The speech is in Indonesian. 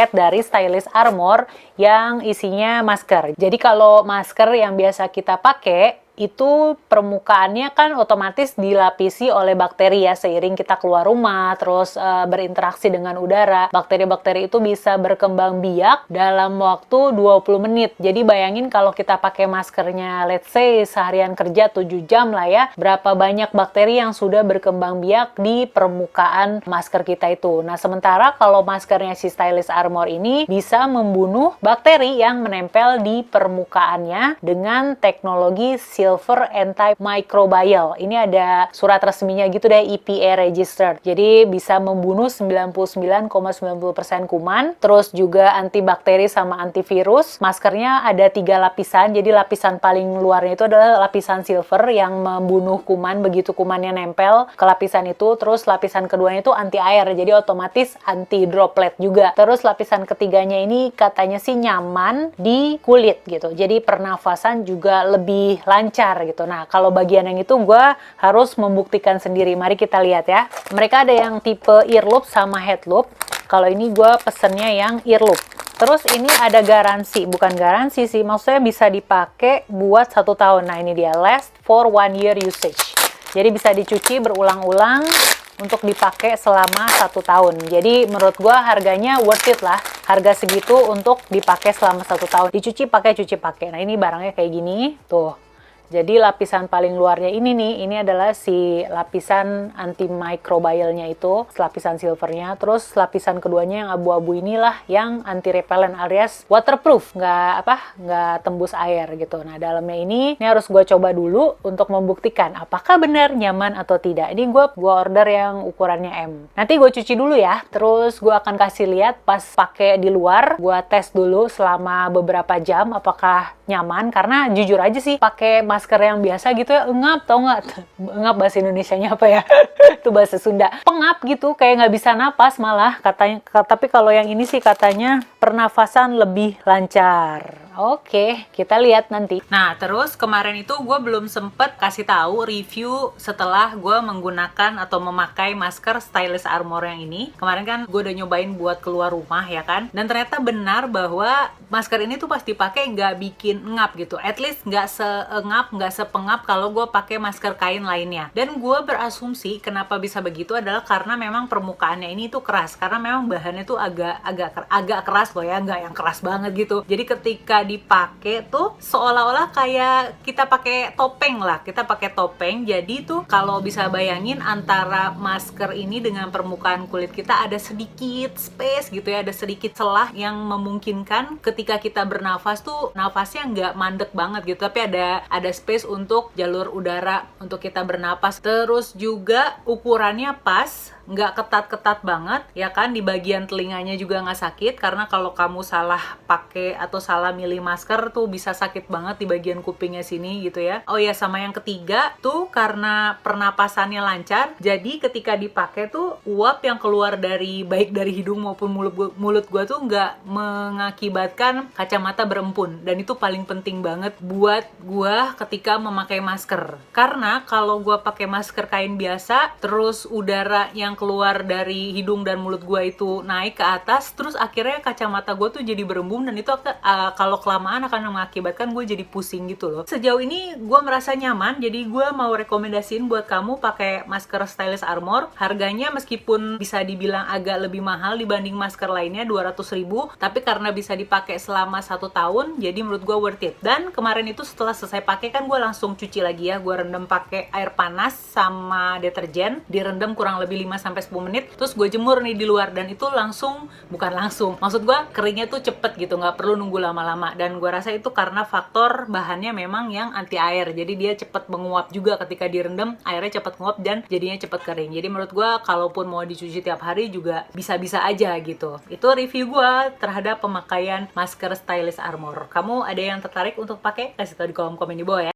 dari Stylish Armor yang isinya masker. Jadi kalau masker yang biasa kita pakai itu permukaannya kan otomatis dilapisi oleh bakteri ya, seiring kita keluar rumah terus berinteraksi dengan udara. Bakteri-bakteri itu bisa berkembang biak dalam waktu 20 menit. Jadi bayangin kalau kita pakai maskernya let's say seharian kerja 7 jam lah ya, berapa banyak bakteri yang sudah berkembang biak di permukaan masker kita itu. Nah, sementara kalau maskernya si Stylish Armor ini bisa membunuh bakteri yang menempel di permukaannya dengan teknologi Silver Antimicrobial. Ini ada surat resminya gitu deh, EPA registered. Jadi bisa membunuh 99,90% kuman, terus juga antibakteri sama antivirus. Maskernya ada 3 lapisan, jadi lapisan paling luarnya itu adalah lapisan silver yang membunuh kuman begitu kumannya nempel ke lapisan itu. Terus lapisan keduanya itu anti air, jadi otomatis anti droplet juga. Terus lapisan ketiganya ini katanya sih nyaman di kulit gitu, jadi pernafasan juga lebih lancar gitu. Nah, kalau bagian yang itu gue harus membuktikan sendiri. Mari kita lihat ya. Mereka ada yang tipe ear loop sama head loop. Kalau ini gue pesennya yang ear loop. Terus ini ada garansi, bukan garansi sih, maksudnya bisa dipakai buat 1 tahun. Nah, ini dia, last for 1 year usage. Jadi bisa dicuci berulang-ulang untuk dipakai selama 1 tahun. Jadi menurut gue harganya worth it lah. Harga segitu untuk dipakai selama 1 tahun. Dicuci pakai, cuci pakai. Nah, ini barangnya kayak gini. Tuh. Jadi lapisan paling luarnya ini nih, ini adalah si lapisan antimicrobialnya itu, lapisan silvernya. Terus lapisan keduanya yang abu-abu inilah yang anti repellent alias waterproof, nggak tembus air gitu. Nah, dalamnya ini harus gue coba dulu untuk membuktikan apakah benar nyaman atau tidak. Ini gue order yang ukurannya M. Nanti gue cuci dulu ya, terus gue akan kasih lihat pas pakai di luar, gue tes dulu selama beberapa jam apakah nyaman. Karena jujur aja sih pakai masker yang biasa gitu ya, engap, tau nggak? Engap bahasa Indonesianya apa ya? Itu bahasa Sunda. Pengap gitu, kayak nggak bisa napas malah katanya. Tapi kalau yang ini sih katanya pernafasan lebih lancar. Oke, kita lihat nanti. Nah, terus kemarin itu gue belum sempet kasih tahu review setelah gue menggunakan atau memakai masker Stylish Armor yang ini. Kemarin kan gue udah nyobain buat keluar rumah ya kan. Dan ternyata benar bahwa masker ini tuh pas dipakai nggak bikin ngap gitu. At least nggak seengap, nggak sepengap kalau gue pakai masker kain lainnya. Dan gue berasumsi kenapa bisa begitu adalah karena memang permukaannya ini tuh keras. Karena memang bahannya tuh agak keras loh ya, nggak yang keras banget gitu. Jadi ketika dipakai tuh seolah-olah kayak kita pakai topeng lah, kita pakai topeng. Jadi tuh kalau bisa bayangin antara masker ini dengan permukaan kulit kita ada sedikit space gitu ya, ada sedikit celah yang memungkinkan ketika kita bernafas tuh nafasnya nggak mandek banget gitu, tapi ada space untuk jalur udara untuk kita bernapas. Terus juga ukurannya pas, nggak ketat-ketat banget ya kan, di bagian telinganya juga nggak sakit, karena kalau kamu salah pakai atau salah milih masker tuh bisa sakit banget di bagian kupingnya sini gitu ya. Oh ya, sama yang ketiga tuh karena pernapasannya lancar, jadi ketika dipakai tuh uap yang keluar baik dari hidung maupun mulut gua tuh nggak mengakibatkan kacamata berempun, dan itu paling penting banget buat gua ketika memakai masker. Karena kalau gua pakai masker kain biasa terus udara yang keluar dari hidung dan mulut gua itu naik ke atas, terus akhirnya kacamata gua tuh jadi berembun, dan itu kalau kelamaan akan mengakibatkan gue jadi pusing gitu loh. Sejauh ini gue merasa nyaman, jadi gue mau rekomendasiin buat kamu pakai masker Stylish Armor. Harganya meskipun bisa dibilang agak lebih mahal dibanding masker lainnya, 200.000, tapi karena bisa dipakai selama 1 tahun, jadi menurut gue worth it. Dan kemarin itu setelah selesai pakai kan gue langsung cuci lagi ya, gue rendam pakai air panas sama deterjen, direndam kurang lebih 5-10 menit, terus gue jemur nih di luar, dan itu maksud gue keringnya tuh cepet gitu, nggak perlu nunggu lama-lama. Dan gue rasa itu karena faktor bahannya memang yang anti air, jadi dia cepet menguap juga ketika direndam, airnya cepet menguap dan jadinya cepet kering. Jadi menurut gue kalaupun mau dicuci tiap hari juga bisa-bisa aja gitu. Itu review gue terhadap pemakaian masker Stylish Armor. Kamu ada yang tertarik untuk pakai? Kasih tau di kolom komen di bawah ya.